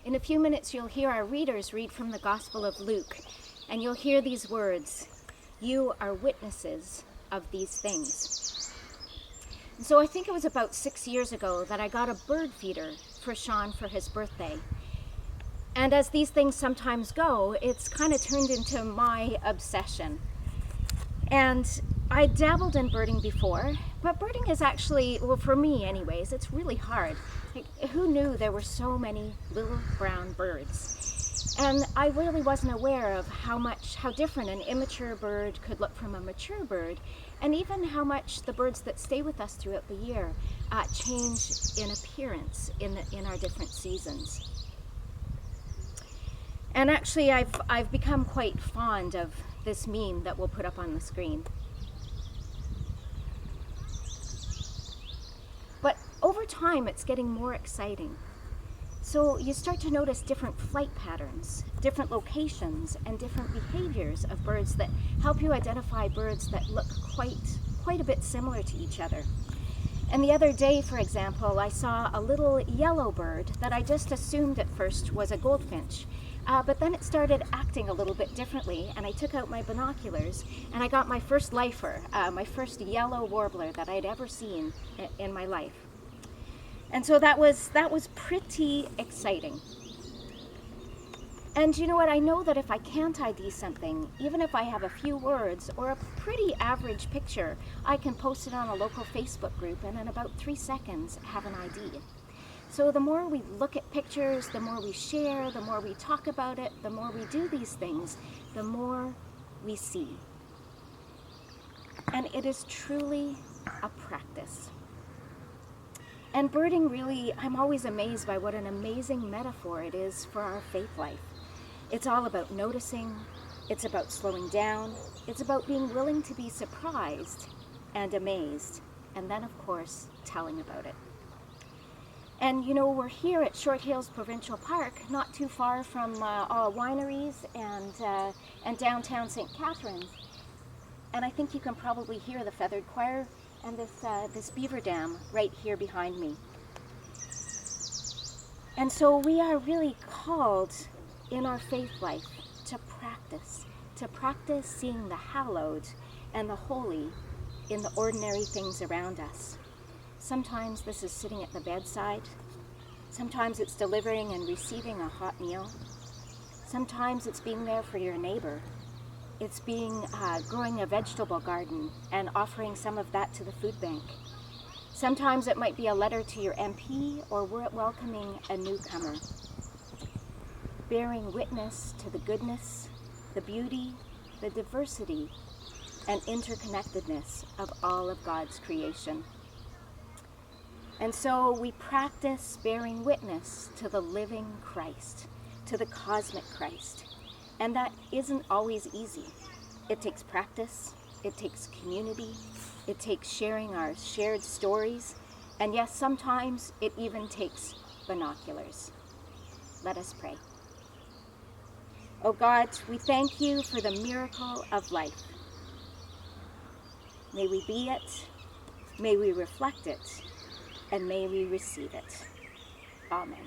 In a few minutes, you'll hear our readers read from the Gospel of Luke, and you'll hear these words, "You are witnesses of these things." And so I think it was about 6 years ago that I got a bird feeder for Sean for his birthday. And as these things sometimes go, it's kind of turned into my obsession. And I dabbled in birding before, but birding is actually, well, for me anyways, it's really hard. Like, who knew there were so many little brown birds? And I really wasn't aware of how different an immature bird could look from a mature bird, and even how much the birds that stay with us throughout the year change in appearance in our different seasons. And actually, I've become quite fond of this meme that we'll put up on the screen. But over time, it's getting more exciting. So you start to notice different flight patterns, different locations, and different behaviors of birds that help you identify birds that look quite a bit similar to each other. And the other day, for example, I saw a little yellow bird that I just assumed at first was a goldfinch. But then it started acting a little bit differently, and I took out my binoculars, and I got my first lifer, my first yellow warbler that I'd ever seen in my life. And so that was pretty exciting. And you know what? I know that if I can't ID something, even if I have a few words or a pretty average picture, I can post it on a local Facebook group and in about 3 seconds have an ID. So the more we look at pictures, the more we share, the more we talk about it, the more we do these things, the more we see. And it is truly a practice. And birding really, I'm always amazed by what an amazing metaphor it is for our faith life. It's all about noticing, it's about slowing down, it's about being willing to be surprised and amazed, and then of course, telling about it. And you know, we're here at Short Hills Provincial Park, not too far from all wineries and downtown St. Catharines. And I think you can probably hear the feathered choir and this beaver dam right here behind me. And so we are really called in our faith life to practice seeing the hallowed and the holy in the ordinary things around us. Sometimes this is sitting at the bedside. Sometimes it's delivering and receiving a hot meal. Sometimes it's being there for your neighbor. It's growing a vegetable garden and offering some of that to the food bank. Sometimes it might be a letter to your MP or welcoming a newcomer. Bearing witness to the goodness, the beauty, the diversity, and interconnectedness of all of God's creation. And so we practice bearing witness to the living Christ, to the cosmic Christ. And that isn't always easy. It takes practice, it takes community, it takes sharing our shared stories, and yes, sometimes it even takes binoculars. Let us pray. Oh God, we thank you for the miracle of life. May we be it, may we reflect it, and may we receive it. Amen.